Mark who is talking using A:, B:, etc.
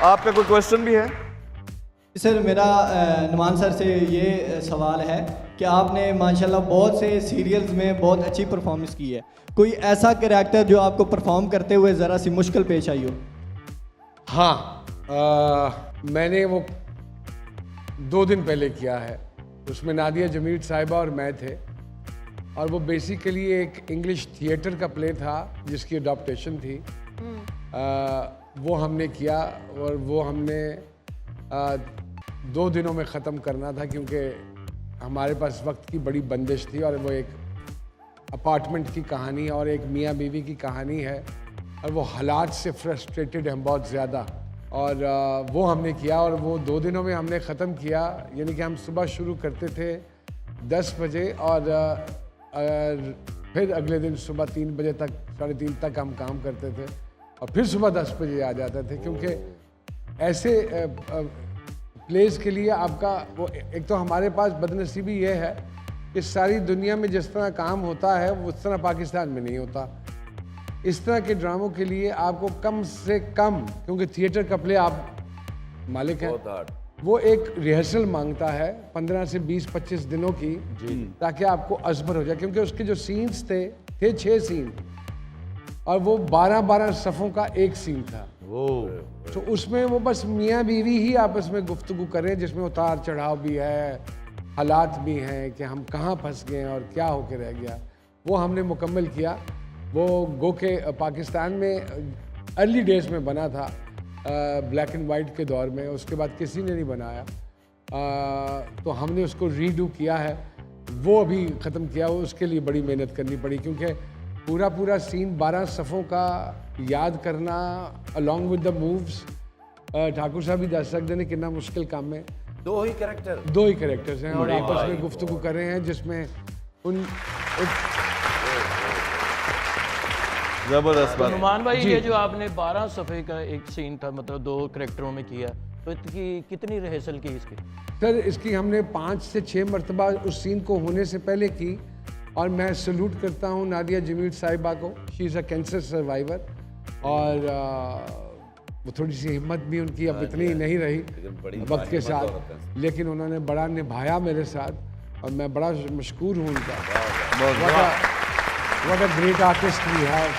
A: आपका कोई क्वेश्चन भी है?
B: सर मेरा नुमान सर से ये सवाल है कि आपने माशाल्लाह बहुत से सीरियल्स में बहुत अच्छी परफॉर्मेंस की है, कोई ऐसा कैरेक्टर जो आपको परफॉर्म करते हुए ज़रा सी मुश्किल पेश आई हो?
C: हाँ, मैंने वो 2 दिन पहले किया है। उसमें नादिया जमील साहिबा और मैं थे, और वो बेसिकली एक इंग्लिश थिएटर का प्ले था जिसकी अडॉप्टेशन थी। वो हमने किया, और वो हमने 2 दिनों में ख़त्म करना था, क्योंकि हमारे पास वक्त की बड़ी बंदिश थी। और वो एक अपार्टमेंट की कहानी और एक मियाँ बीवी की कहानी है, और वो हालात से फ्रस्ट्रेटेड हैं बहुत ज़्यादा। और वो हमने किया, और वो 2 दिनों में हमने ख़त्म किया। यानी कि हम सुबह शुरू करते थे 10 बजे, और फिर अगले दिन सुबह 3 बजे तक, 3:30 तक हम काम करते थे, और फिर सुबह 10 बजे आ जाते थे। क्योंकि ऐसे प्लेस के लिए आपका वो, एक तो हमारे पास बदनसीबी ये है कि सारी दुनिया में जिस तरह काम होता है वो उस तरह पाकिस्तान में नहीं होता। इस तरह के ड्रामों के लिए आपको कम से कम, क्योंकि थिएटर का प्ले आप मालिक हैं, वो एक रिहर्सल मांगता है 15 से 20-25 दिनों की, ताकि आपको अज़बर हो जाए। क्योंकि उसके जो सीन्स थे 6 सीन, और वो 12-12 सफ़ों का एक सीन था। तो उसमें वो बस मियाँ बीवी ही आपस में गुफ्तगू करें, जिसमें उतार चढ़ाव भी है, हालात भी हैं कि हम कहाँ फंस गए और क्या होके रह गया। वो हमने मुकम्मल किया। वो गो के पाकिस्तान में अर्ली डेज में बना था, ब्लैक एंड वाइट के दौर में, उसके बाद किसी ने नहीं बनाया। तो हमने उसको रीडू किया है, वो अभी ख़त्म किया। वो उसके लिए बड़ी मेहनत करनी पड़ी, क्योंकि पूरा सीन 12 सफ़ों का याद करना along with the moves, Thakur साहब भी दस सकते हैं कितना मुश्किल काम है।
D: 2 ही
C: कैरेक्टर्स हैं, और आपस में गुफ्तगू कर रहे हैं, जिसमें उन
A: जबरदस्त बात।
E: नुमान भाई, ये जो आपने 12 सफ़े का एक सीन था, मतलब 2 कैरेक्टरों में किया, तो इसकी कितनी रिहर्सल की इसकी?
C: सर इसकी हमने 5 से 6 मरतबा उस सीन को होने से पहले की। और मैं सल्यूट करता हूँ नादिया जमील साहिबा को, she is a cancer survivor. और वो थोड़ी सी हिम्मत भी उनकी अब इतनी नहीं रही वक्त के साथ, लेकिन उन्होंने बड़ा निभाया मेरे साथ, और मैं बड़ा मशकूर हूँ उनका। What a great artist we have.